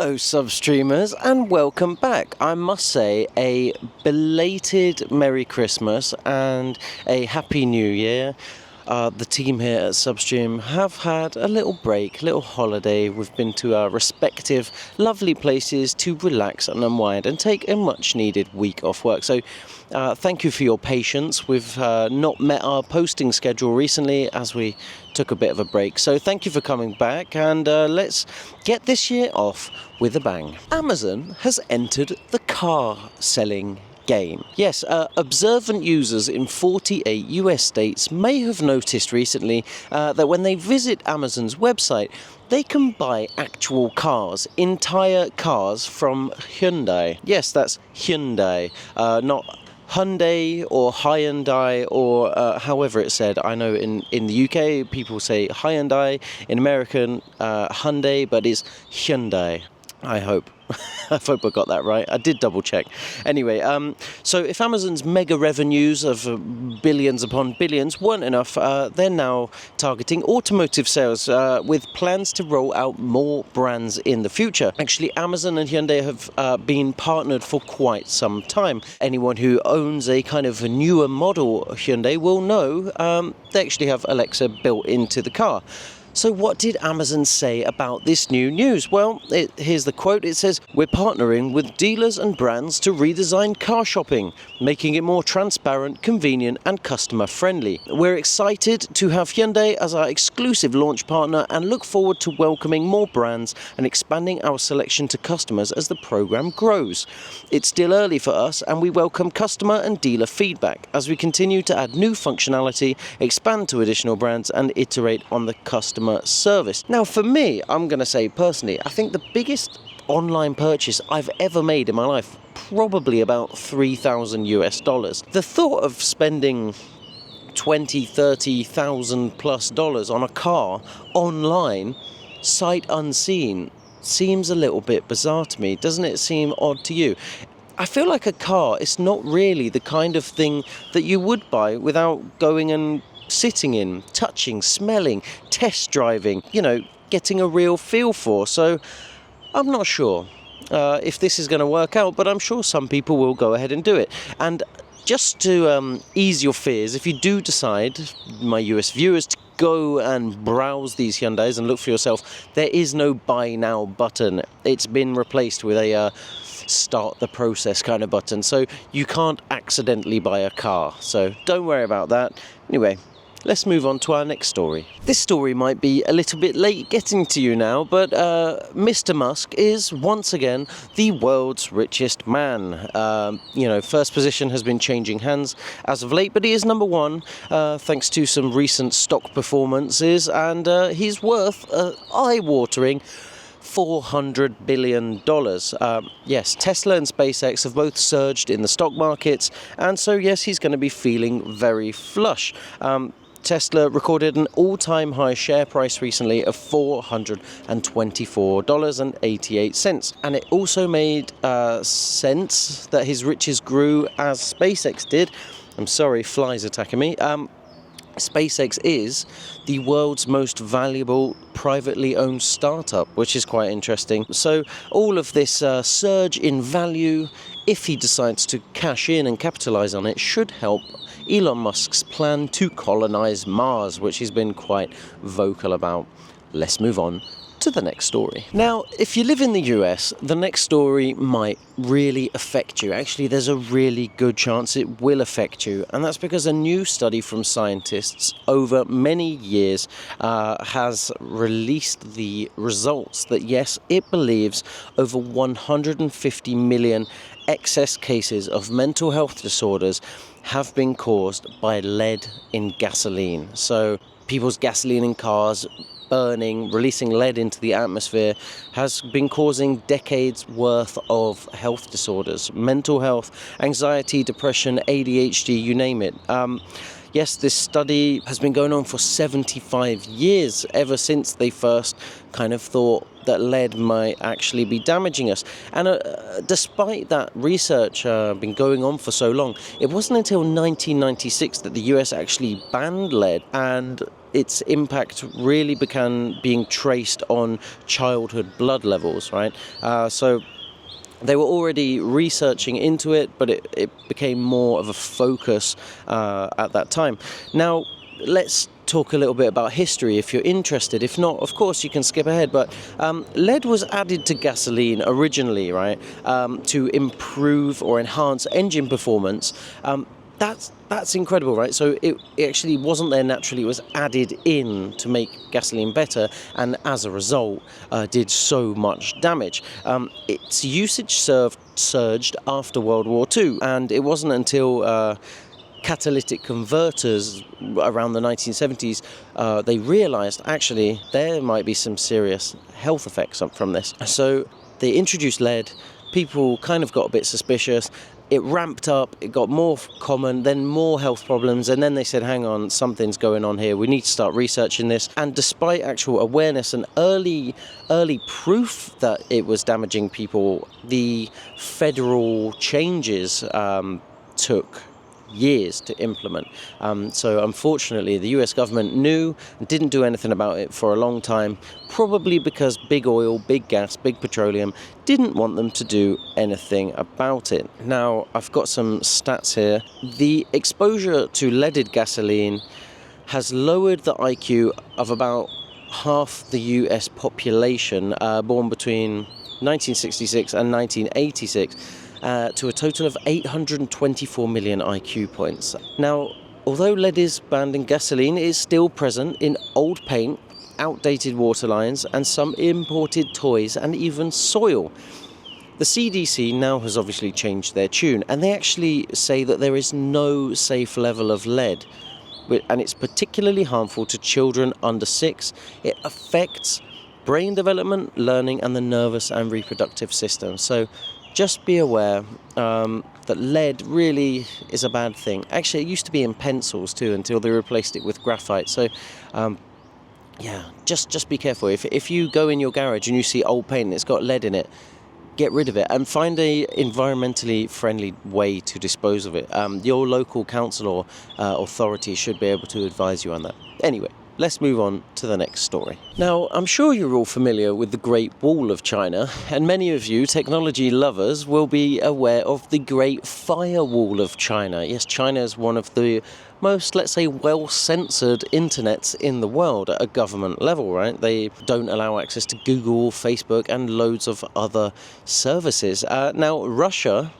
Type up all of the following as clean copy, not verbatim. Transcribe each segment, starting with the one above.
Hello substreamers and welcome back. I must say a belated Merry Christmas and a Happy New Year. The team here at Substream have had a little break, little holiday. We've been to our respective lovely places to relax and unwind and take a much needed week off work. So thank you for your patience. We've not met our posting schedule recently as we took a bit of a break. So thank you for coming back and let's get this year off with a bang. Amazon has entered the car selling game. Yes, observant users in 48 US states may have noticed recently that when they visit Amazon's website, they can buy actual cars, entire cars from Hyundai. Yes, that's Hyundai, not Hyundai or Hyundai or however it's said. I know in the UK people say Hyundai, in American Hyundai, but it's Hyundai. I hope. I hope I got that right. I did double check. Anyway, so if Amazon's mega revenues of billions upon billions weren't enough, they're now targeting automotive sales with plans to roll out more brands in the future. Actually, Amazon and Hyundai have been partnered for quite some time. Anyone who owns a kind of a newer model Hyundai will know they actually have Alexa built into the car. So what did Amazon say about this new news? Well, here's the quote. It says, "We're partnering with dealers and brands to redesign car shopping, making it more transparent, convenient and customer friendly. We're excited to have Hyundai as our exclusive launch partner and look forward to welcoming more brands and expanding our selection to customers as the program grows. It's still early for us and we welcome customer and dealer feedback as we continue to add new functionality, expand to additional brands and iterate on the customer service." Now for me, I'm going to say personally, I think the biggest online purchase I've ever made in my life, probably about $3,000 US. The thought of spending $20,000-$30,000 plus on a car online, sight unseen, seems a little bit bizarre to me. Doesn't it seem odd to you? I feel like a car is not really the kind of thing that you would buy without going and sitting in, touching, smelling, test driving, getting a real feel for. So I'm not sure if this is going to work out, but I'm sure some people will go ahead and do it. And just to ease your fears, if you do decide, my US viewers, to go and browse these Hyundais and look for yourself, there is no buy now button. It's been replaced with a start the process kind of button, so you can't accidentally buy a car. So don't worry about that. Anyway, let's move on to our next story. This story might be a little bit late getting to you now, but Mr. Musk is once again the world's richest man. First position has been changing hands as of late, but he is number one thanks to some recent stock performances, and he's worth eye-watering $400 billion. Yes, Tesla and SpaceX have both surged in the stock markets, and so yes, he's going to be feeling very flush. Tesla recorded an all-time high share price recently of $424.88, and it also made sense that his riches grew as SpaceX did. I'm sorry, flies attacking me. SpaceX is the world's most valuable privately owned startup, which is quite interesting. So all of this surge in value, if he decides to cash in and capitalize on it, should help Elon Musk's plan to colonize Mars, which he's been quite vocal about. Let's move on to the next story. Now, if you live in the US, the next story might really affect you. Actually, there's a really good chance it will affect you, and that's because a new study from scientists over many years has released the results that, yes, it believes over 150 million excess cases of mental health disorders have been caused by lead in gasoline. So people's gasoline in cars burning, releasing lead into the atmosphere, has been causing decades worth of health disorders, mental health, anxiety, depression, ADHD, you name it. Yes, this study has been going on for 75 years, ever since they first kind of thought that lead might actually be damaging us. And despite that research been going on for so long, it wasn't until 1996 that the US actually banned lead, and its impact really began being traced on childhood blood levels, right? So they were already researching into it, but it became more of a focus at that time. Now, let's talk a little bit about history if you're interested. If not, of course, you can skip ahead. But lead was added to gasoline originally, right, to improve or enhance engine performance. That's incredible, right? So it actually wasn't there naturally. It was added in to make gasoline better, and as a result, did so much damage. Its usage surged after World War II, and it wasn't until catalytic converters around the 1970s, they realized actually there might be some serious health effects from this. So they introduced lead. People kind of got a bit suspicious. It ramped up, it got more common, then more health problems, and then they said, hang on, something's going on here, we need to start researching this. And despite actual awareness and early proof that it was damaging people, the federal changes took years to implement. So unfortunately, the US government knew and didn't do anything about it for a long time, probably because big oil, big gas, big petroleum didn't want them to do anything about it. Now, I've got some stats here. The exposure to leaded gasoline has lowered the IQ of about half the US population born between 1966 and 1986. To a total of 824 million IQ points. Now, although lead is banned in gasoline, it is still present in old paint, outdated water lines, and some imported toys and even soil. The CDC now has obviously changed their tune, and they actually say that there is no safe level of lead, and it's particularly harmful to children under 6. It affects brain development, learning, and the nervous and reproductive system. So just be aware that lead really is a bad thing. Actually, it used to be in pencils too until they replaced it with graphite. So, yeah, just be careful. If you go in your garage and you see old paint and it's got lead in it, get rid of it and find a environmentally friendly way to dispose of it. Your local council or authority should be able to advise you on that. Anyway, let's move on to the next story. Now, I'm sure you're all familiar with the Great Wall of China, and many of you technology lovers will be aware of the Great Firewall of China. Yes, China is one of the most, let's say, well-censored internets in the world at a government level, right? They don't allow access to Google, Facebook, and loads of other services. Now, Russia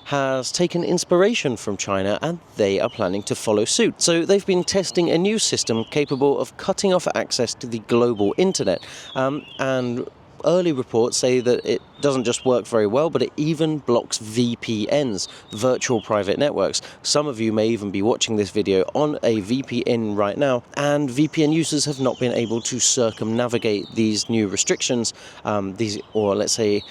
has taken inspiration from China, and they are planning to follow suit. So they've been testing a new system capable of cutting off access to the global internet. And early reports say that it doesn't just work very well, but it even blocks VPNs, virtual private networks. Some of you may even be watching this video on a VPN right now, and VPN users have not been able to circumnavigate these new restrictions, or let's say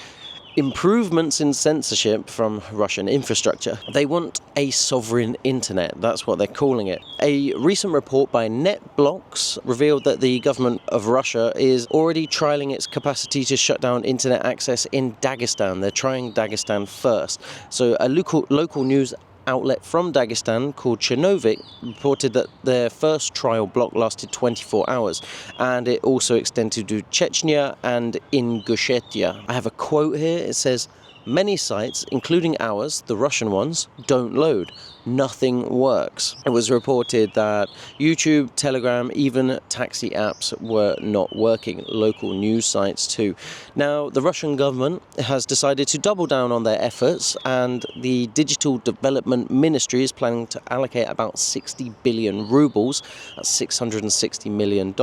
improvements in censorship from Russian infrastructure. They want a sovereign internet, that's what they're calling it. A recent report by NetBlocks revealed that the government of Russia is already trialing its capacity to shut down internet access in Dagestan. They're trying Dagestan first. So a local news outlet from Dagestan called Chernovik reported that their first trial block lasted 24 hours, and it also extended to Chechnya and Ingushetia. I have a quote here. It says, "Many sites, including ours, the Russian ones, don't load. Nothing works." It was reported that YouTube, Telegram, even taxi apps were not working. Local news sites too. Now, the Russian government has decided to double down on their efforts, and the Digital Development Ministry is planning to allocate about 60 billion rubles, that's $660 million,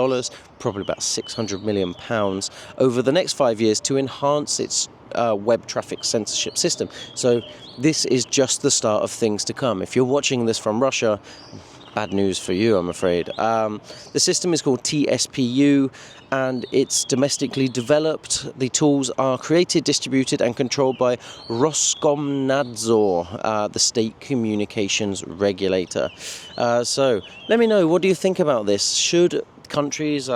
probably about 600 million pounds, over the next 5 years to enhance its web traffic censorship system. So this is just the start of things to come. If you're watching this from Russia, bad news for you, I'm afraid. The system is called TSPU, and it's domestically developed. The tools are created, distributed, and controlled by Roskomnadzor, the state communications regulator. So let me know, what do you think about this? Should countries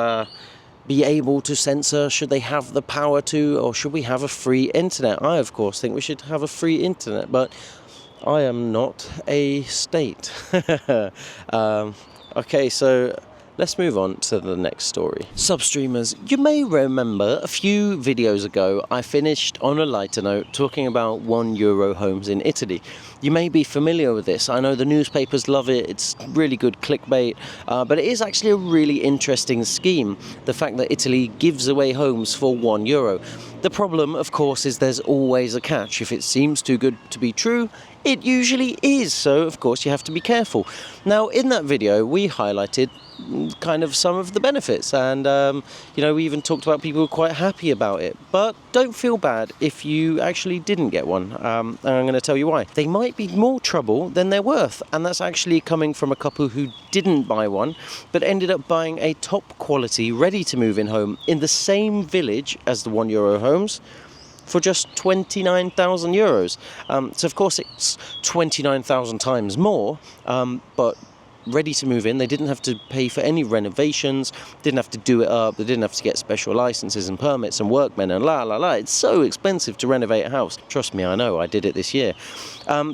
be able to censor? Should they have the power to, or should we have a free internet? I, of course, think we should have a free internet, but I am not a state. Okay, so let's move on to the next story. Substreamers, you may remember a few videos ago I finished on a lighter note talking about €1 homes in Italy. You may be familiar with this. I know the newspapers love it. It's really good clickbait, but it is actually a really interesting scheme. The fact that Italy gives away homes for €1. The problem, of course, is there's always a catch. If it seems too good to be true, it usually is. So, of course, you have to be careful. Now, in that video, we highlighted kind of some of the benefits, and we even talked about people who are quite happy about it. But don't feel bad if you actually didn't get one, and I'm going to tell you why. They might be more trouble than they're worth, and that's actually coming from a couple who didn't buy one but ended up buying a top quality ready to move in home in the same village as the €1 homes for just €29,000. So of course it's 29,000 times more, but ready to move in. They didn't have to pay for any renovations, didn't have to do it up, they didn't have to get special licenses and permits and workmen and la la la. It's so expensive to renovate a house. Trust me, I know, I did it this year.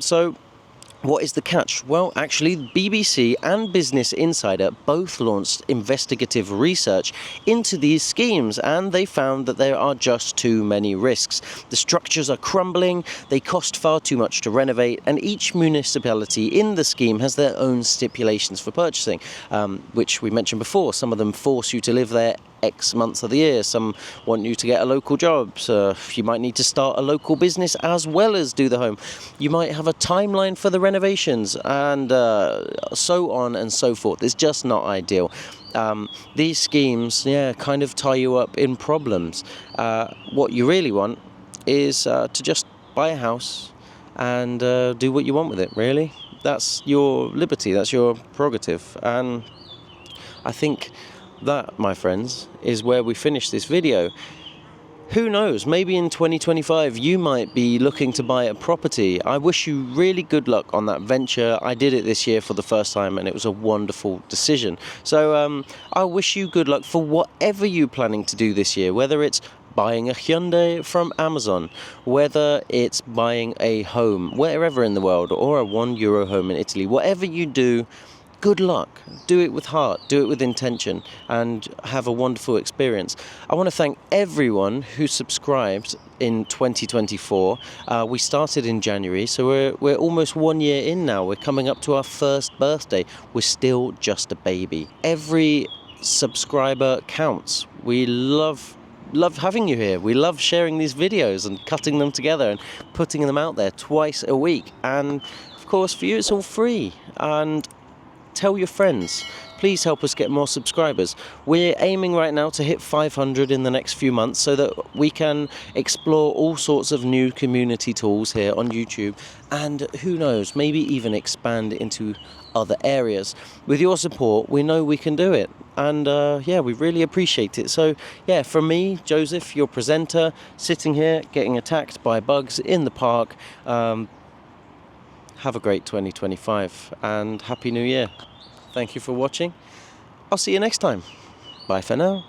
So what is the catch? Well, actually, BBC and Business Insider both launched investigative research into these schemes, and they found that there are just too many risks. The structures are crumbling, they cost far too much to renovate, and each municipality in the scheme has their own stipulations for purchasing, which we mentioned before. Some of them force you to live there X months of the year. Some want you to get a local job, so you might need to start a local business as well as do the home. You might have a timeline for the renovations, and so on and so forth. It's just not ideal. These schemes, kind of tie you up in problems. What you really want is to just buy a house and do what you want with it, really. That's your liberty, that's your prerogative, and I think that, my friends, is where we finish this video. Who knows, maybe in 2025 you might be looking to buy a property. I wish you really good luck on that venture. I did it this year for the first time and it was a wonderful decision. So I wish you good luck for whatever you're planning to do this year, whether it's buying a Hyundai from Amazon, whether it's buying a home wherever in the world, or a €1 home in Italy. Whatever you do, good luck. Do it with heart, do it with intention, and have a wonderful experience. I want to thank everyone who subscribed in 2024. We started in January, so we're almost 1 year in now. We're coming up to our first birthday. We're still just a baby. Every subscriber counts. We love having you here. We love sharing these videos and cutting them together and putting them out there twice a week. And of course, for you, it's all free. And tell your friends. Please help us get more subscribers. We're aiming right now to hit 500 in the next few months so that we can explore all sorts of new community tools here on YouTube, and who knows, maybe even expand into other areas. With your support, we know we can do it, and we really appreciate it. So from me, Joseph, your presenter, sitting here getting attacked by bugs in the park, have a great 2025 and Happy New Year. Thank you for watching. I'll see you next time. Bye for now.